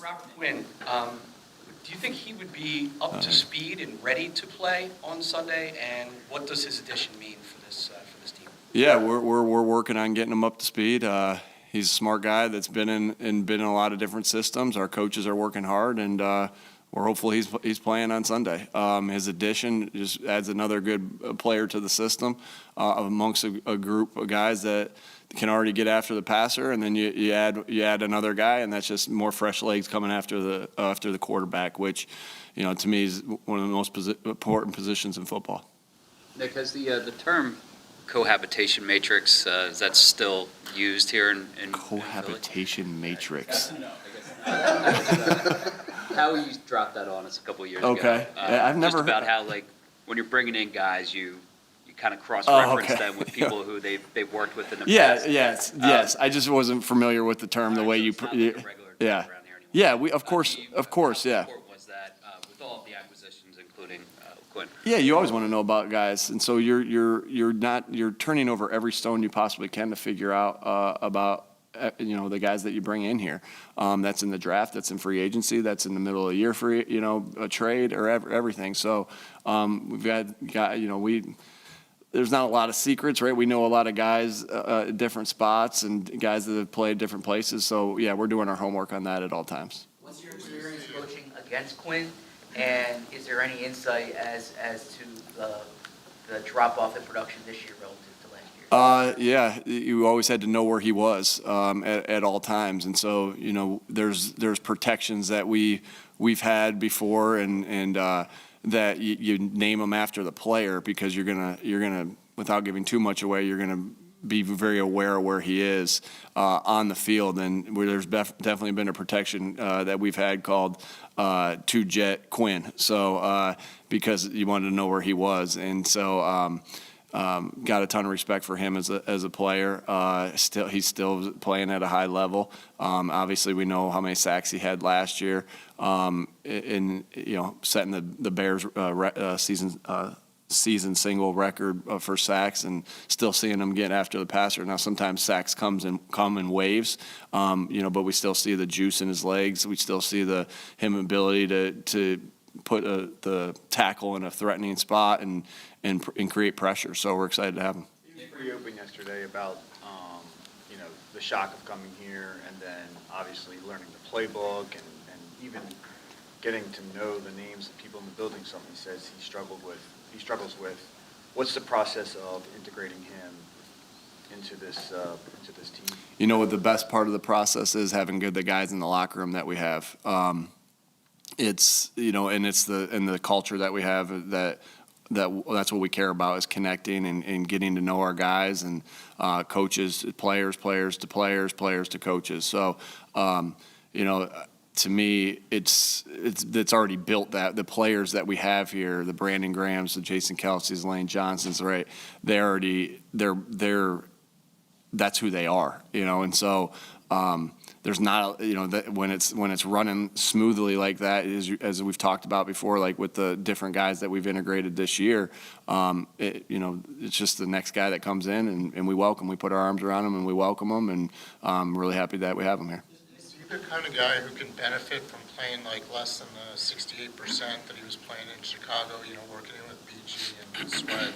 Robert Quinn, do you think he would be up to speed and ready to play on Sunday? And what does his addition mean for this team? Yeah, we're working on getting him up to speed. He's a smart guy that's been in a lot of different systems. Our coaches are working hard, and we're hopeful he's playing on Sunday. His addition just adds another good player to the system amongst a group of guys that can already get after the passer, and then you add another guy, and that's just more fresh legs coming after the quarterback, which, to me is one of the most important positions in football. Nick, has the term cohabitation matrix, is that still used here in Cohabitation matrix. How you dropped that on us a couple of years Okay. ago. I've never just about how, like, when you're bringing in guys, you kind of cross-reference them with people who they've worked with in the past. Yes. I just wasn't familiar with the term the way you so it's not like a regular term yeah. around here anymore. Yeah, we of course, yeah. How important was that with all of the acquisitions, including Quinn? Yeah, you always want to know about guys, and so you're turning over every stone you possibly can to figure out about the guys that you bring in here. That's in the draft, that's in free agency, that's in the middle of the year for a trade or everything. So we've got there's not a lot of secrets, right? We know a lot of guys at different spots and guys that have played different places. So yeah, we're doing our homework on that at all times. What's your experience coaching against Quinn? And is there any insight as to the drop-off in production this year relative to last year? Yeah, you always had to know where he was at all times, and so there's protections that we've had before, and that you name them after the player because you're gonna without giving too much away, you're gonna be very aware of where he is on the field, and where there's definitely been a protection that we've had called two jet Quinn. So because you wanted to know where he was, and so got a ton of respect for him as a player. He's still playing at a high level. Obviously, we know how many sacks he had last year, in setting the Bears season single record for sacks, and still seeing him get after the passer. Now, sometimes sacks come in waves, but we still see the juice in his legs. We still see him ability to put the tackle in a threatening spot and create pressure. So we're excited to have him. You were pretty open yesterday about the shock of coming here, and then obviously learning the playbook, and even getting to know the names of people in the building. Something he says he struggles with. What's the process of integrating him into this team? What the best part of the process is having the guys in the locker room that we have. It's and it's the culture that we have that's what we care about, is connecting and getting to know our guys, and coaches, players to players to coaches. So to me, it's already built. That the players that we have here, the Brandon Grahams, the Jason Kelsey's, Lane Johnsons, right? They're that's who they are, and so. There's not, that when it's running smoothly like that, as we've talked about before, like with the different guys that we've integrated this year, it's just the next guy that comes in, and we put our arms around him and we welcome him, and I'm really happy that we have him here. Is he the kind of guy who can benefit from playing like less than the 68% that he was playing in Chicago, working in with BG and Sweat?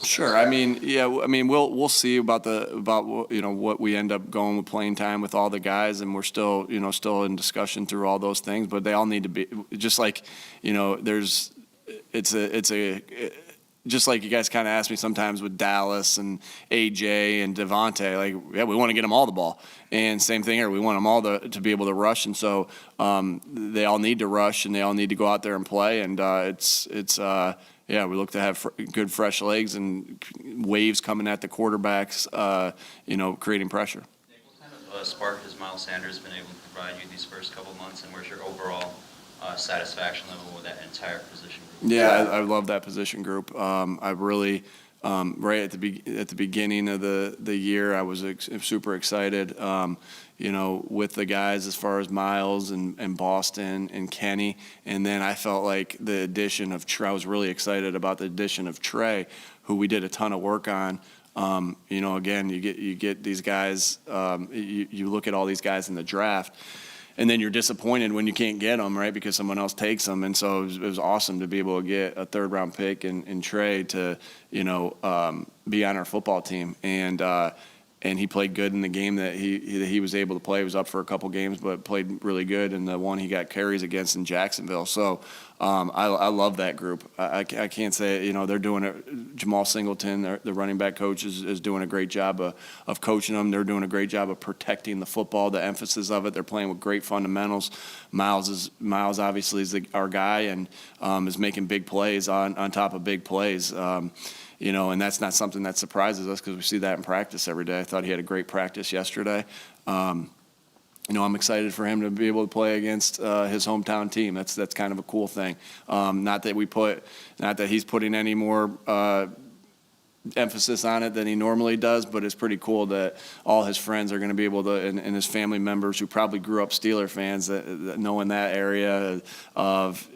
Sure. We'll see about what we end up going with playing time with all the guys, and we're still in discussion through all those things. But they all need to be just like just like you guys kind of ask me sometimes with Dallas and AJ and Devontae, like, yeah, we want to get them all the ball, and same thing here. We want them all to be able to rush, and so they all need to rush, and they all need to go out there and play, and we look to have good fresh legs and waves coming at the quarterbacks, creating pressure. Nick, what kind of spark has Miles Sanders been able to provide you these first couple of months, and where's your overall satisfaction level with that entire position group? Yeah, I love that position group. I really, right at the beginning of the year, I was super excited. With the guys as far as Miles and Boston and Kenny. And then I felt like the addition of Trey, I was really excited about the addition of Trey, who we did a ton of work on. Again, you get these guys, you look at all these guys in the draft, and then you're disappointed when you can't get them, right, because someone else takes them. And so it was awesome to be able to get a third-round pick in Trey to, be on our football team. And he played good in the game that he was able to play. He was up for a couple games, but played really good in the one he got carries against in Jacksonville. So I love that group. I can't say, they're doing it. Jamal Singleton, the running back coach, is doing a great job of coaching them. They're doing a great job of protecting the football, the emphasis of it. They're playing with great fundamentals. Miles obviously is our guy and is making big plays on top of big plays. And that's not something that surprises us because we see that in practice every day. I thought he had a great practice yesterday. I'm excited for him to be able to play against his hometown team. That's kind of a cool thing. Not that he's putting any more emphasis on it than he normally does, but it's pretty cool that all his friends are going to be able to, and his family members who probably grew up Steeler fans that know in that area of,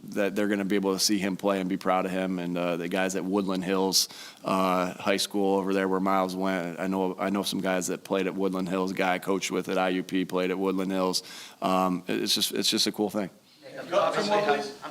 that they're going to be able to see him play and be proud of him. And the guys at Woodland Hills High School over there where Miles went, I know some guys that played at Woodland Hills. A guy I coached with at IUP played at Woodland Hills. It's just a cool thing. I'm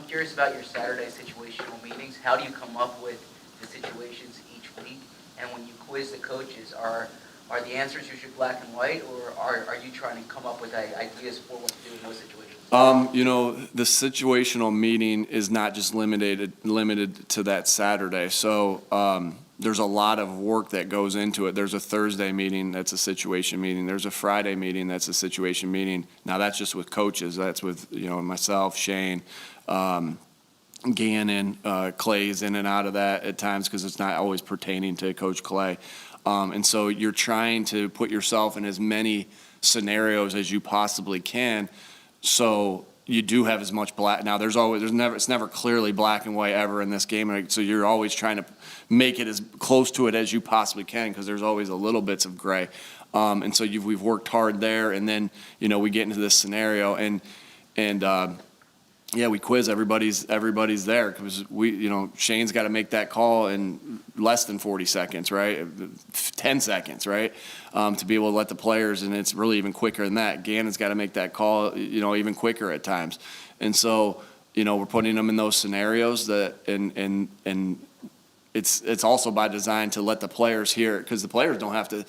curious about your Saturday situational meetings. How do you come up with the situations each week? And when you quiz the coaches, are the answers usually black and white, or are you trying to come up with ideas for what to do in those situations? The situational meeting is not just limited to that Saturday. So there's a lot of work that goes into it. There's a Thursday meeting that's a situation meeting. There's a Friday meeting that's a situation meeting. Now that's just with coaches. That's with myself, Shane, Gannon, Clay's in and out of that at times because it's not always pertaining to Coach Clay. And so you're trying to put yourself in as many scenarios as you possibly can. So you do have as much black. Now it's never clearly black and white ever in this game. So you're always trying to make it as close to it as you possibly can because there's always a little bits of gray. And so we've worked hard there. And then, we get into this scenario and we quiz everybody's there because Shane's got to make that call in less than 40 seconds, right? 10 seconds, right? To be able to let the players, and it's really even quicker than that. Gannon's got to make that call, even quicker at times. And so, we're putting them in those scenarios and it's also by design to let the players hear it because the players don't have to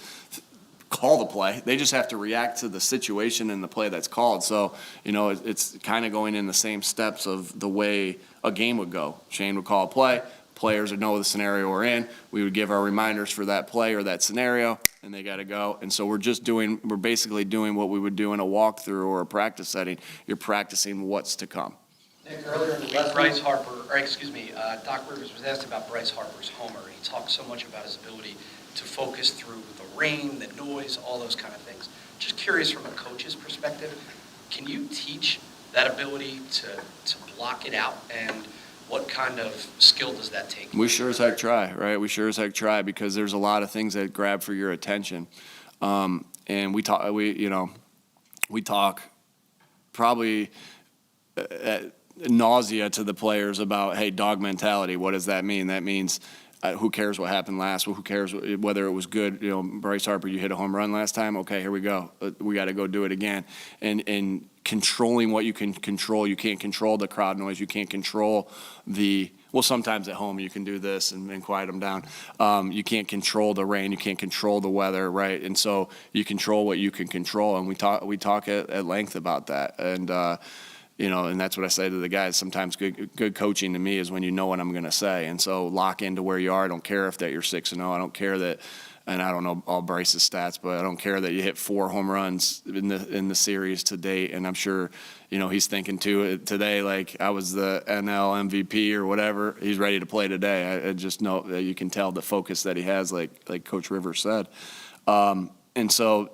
call the play. They just have to react to the situation and the play that's called. So, it's kind of going in the same steps of the way a game would go. Shane would call a play. Players would know the scenario we're in. We would give our reminders for that play or that scenario, and they got to go. And so we're basically doing what we would do in a walkthrough or a practice setting. You're practicing what's to come. Nick, earlier in the week, Doc Rivers was asked about Bryce Harper's homer. He talked so much about his ability to focus through the rain, the noise, all those kind of things. Just curious from a coach's perspective, can you teach that ability to block it out, and what kind of skill does that take? We sure as heck try, right? We sure as heck try because there's a lot of things that grab for your attention. And we talk probably at nausea to the players about, hey, dog mentality, what does that mean? That means who cares what happened last? Well, who cares whether it was good? Bryce Harper, you hit a home run last time. Okay, here we go. We got to go do it again. And controlling what you can control. You can't control the crowd noise. You can't control sometimes at home you can do this and quiet them down. You can't control the rain. You can't control the weather, right? And so you control what you can control. And we talk at length about that. And and that's what I say to the guys. Sometimes good coaching to me is when you know what I'm going to say. And so lock into where you are. I don't care if that you're 6-0. I don't care that, and I don't know all Bryce's stats, but I don't care that you hit 4 home runs in the series to date. And I'm sure, he's thinking too today, like I was the NL MVP or whatever. He's ready to play today. I just know that you can tell the focus that he has, like Coach Rivers said. And so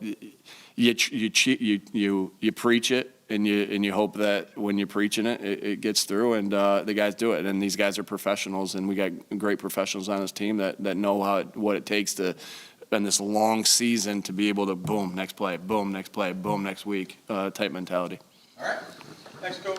you preach it. And you hope that when you're preaching it gets through, and the guys do it. And these guys are professionals, and we got great professionals on this team that know what it takes to spend this long season to be able to boom, next play, boom, next play, boom, next week type mentality. All right. Thanks, Coach.